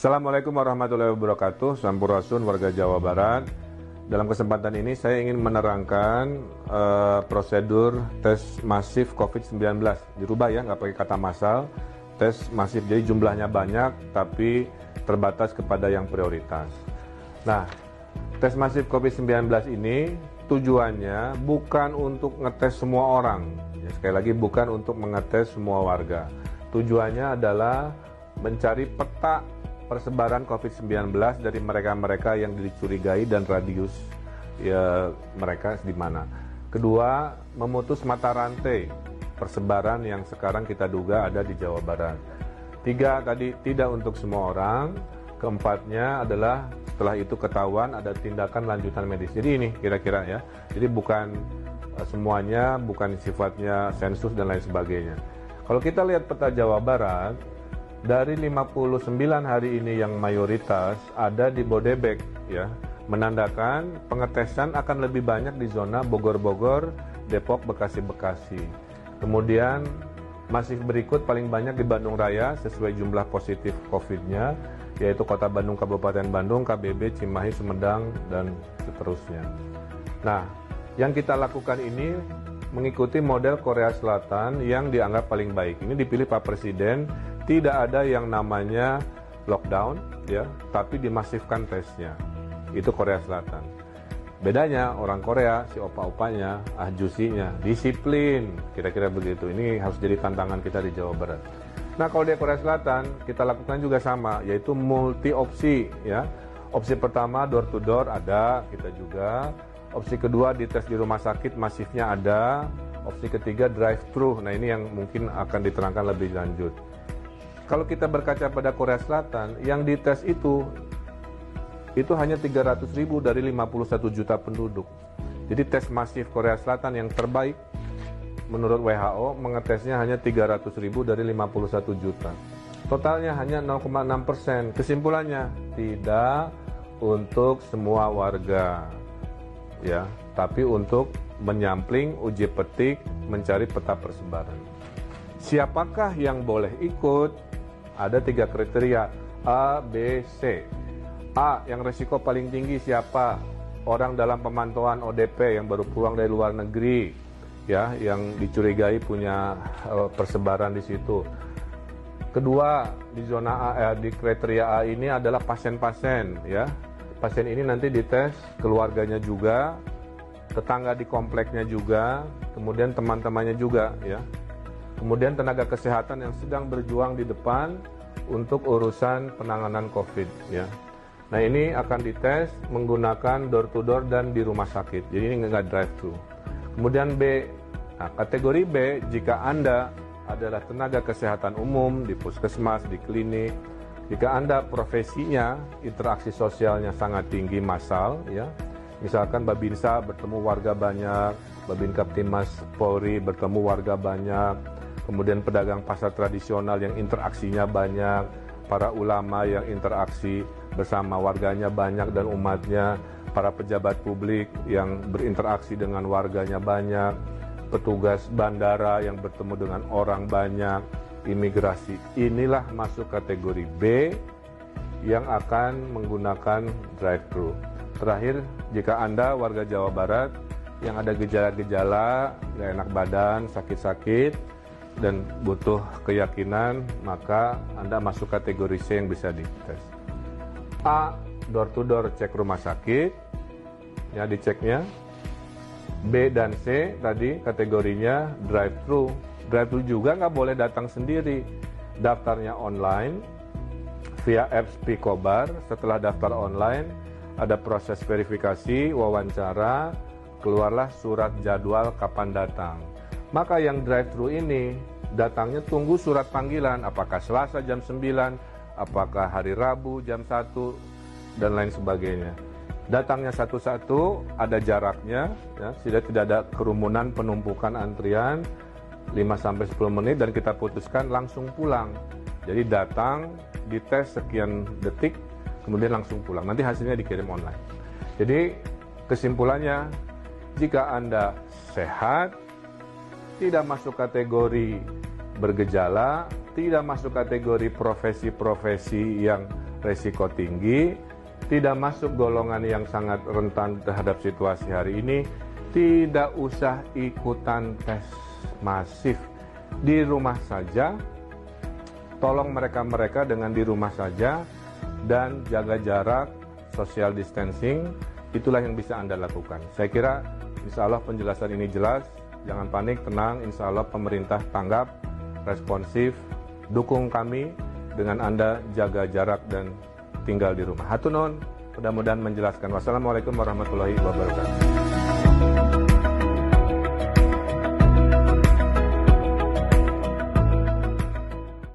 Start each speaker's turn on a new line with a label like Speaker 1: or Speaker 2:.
Speaker 1: Assalamualaikum warahmatullahi wabarakatuh. Sampurasun warga Jawa Barat. Dalam kesempatan ini saya ingin menerangkan prosedur tes masif COVID-19. Dirubah ya, nggak pakai kata massal. Tes masif, jadi jumlahnya banyak tapi terbatas kepada yang prioritas. Nah, tes masif COVID-19 ini tujuannya bukan untuk ngetes semua orang. Ya, sekali lagi bukan untuk mengetes semua warga. Tujuannya adalah mencari peta persebaran COVID-19 dari mereka-mereka yang dicurigai dan radius ya mereka di mana. Kedua, memutus mata rantai persebaran yang sekarang kita duga ada di Jawa Barat. Tiga, tadi tidak untuk semua orang. Keempatnya adalah setelah itu ketahuan ada tindakan lanjutan medis. Jadi ini kira-kira ya. Jadi bukan semuanya, bukan sifatnya sensus dan lain sebagainya. Kalau kita lihat peta Jawa Barat, dari 59 hari ini yang mayoritas ada di Bodebek ya, menandakan pengetesan akan lebih banyak di zona Bogor-Bogor, Depok, Bekasi-Bekasi. Kemudian masih berikut paling banyak di Bandung Raya sesuai jumlah positif COVID-nya, yaitu Kota Bandung, Kabupaten Bandung, KBB, Cimahi, Sumedang, dan seterusnya. Nah, yang kita lakukan ini mengikuti model Korea Selatan yang dianggap paling baik. Ini dipilih Pak Presiden. Tidak ada yang namanya lockdown, ya, tapi dimasifkan tesnya. Itu Korea Selatan. Bedanya orang Korea, si opa-opanya, ahjusinya, disiplin, kira-kira begitu. Ini harus jadi tantangan kita di Jawa Barat. Nah, kalau di Korea Selatan, kita lakukan juga sama, yaitu multi opsi, ya. Opsi pertama door to door ada, kita juga. Opsi kedua dites di rumah sakit masifnya ada. Opsi ketiga drive thru. Nah, ini yang mungkin akan diterangkan lebih lanjut. Kalau kita berkaca pada Korea Selatan, yang dites itu hanya 300.000 dari 51 juta penduduk. Jadi tes masif Korea Selatan yang terbaik menurut WHO mengetesnya hanya 300.000 dari 51 juta. Totalnya hanya 0,6%. Kesimpulannya, tidak untuk semua warga, ya, tapi untuk menyampling, uji petik, mencari peta persebaran. Siapakah yang boleh ikut? Ada 3 kriteria, A, B, C. A, yang resiko paling tinggi siapa? Orang dalam pemantauan ODP yang baru pulang dari luar negeri, ya, yang dicurigai punya persebaran di situ. Kedua, di zona A, di kriteria A ini adalah pasien-pasien, ya. Pasien ini nanti dites keluarganya juga, tetangga di kompleknya juga, kemudian teman-temannya juga, ya. Kemudian tenaga kesehatan yang sedang berjuang di depan untuk urusan penanganan COVID, ya. Nah, ini akan dites menggunakan door to door dan di rumah sakit. Jadi ini nggak drive thru. Kemudian B, nah, kategori B, jika Anda adalah tenaga kesehatan umum di puskesmas, di klinik, jika Anda profesinya interaksi sosialnya sangat tinggi massal, ya. Misalkan Babinsa bertemu warga banyak, Babin Kaptimas Polri bertemu warga banyak, kemudian pedagang pasar tradisional yang interaksinya banyak, para ulama yang interaksi bersama warganya banyak dan umatnya, para pejabat publik yang berinteraksi dengan warganya banyak, petugas bandara yang bertemu dengan orang banyak, imigrasi. Inilah masuk kategori B yang akan menggunakan drive-thru. Terakhir, jika Anda warga Jawa Barat yang ada gejala-gejala, nggak enak badan, sakit-sakit, dan butuh keyakinan, maka Anda masuk kategori C yang bisa dites. A, door to door cek rumah sakit, ya diceknya. B dan C tadi kategorinya drive thru. Drive thru juga nggak boleh datang sendiri. Daftarnya online via apps Picobar. Setelah daftar online, ada proses verifikasi, wawancara, keluarlah surat jadwal kapan datang. Maka yang drive-thru ini datangnya tunggu surat panggilan, apakah Selasa jam 9, apakah hari Rabu jam 1, dan lain sebagainya. Datangnya satu-satu, ada jaraknya, ya, sehingga tidak ada kerumunan penumpukan antrian, 5-10 menit, dan kita putuskan langsung pulang. Jadi datang, dites sekian detik, kemudian langsung pulang. Nanti hasilnya dikirim online. Jadi kesimpulannya, jika Anda sehat, tidak masuk kategori bergejala, tidak masuk kategori profesi-profesi yang resiko tinggi, tidak masuk golongan yang sangat rentan terhadap situasi hari ini, tidak usah ikutan tes masif. Di rumah saja, tolong mereka-mereka dengan di rumah saja, dan jaga jarak, social distancing, itulah yang bisa Anda lakukan. Saya kira insya Allah penjelasan ini jelas, jangan panik, tenang, insya Allah pemerintah tanggap, responsif, dukung kami dengan Anda jaga jarak dan tinggal di rumah. Hatur nuhun, mudah-mudahan menjelaskan. Wassalamualaikum warahmatullahi wabarakatuh.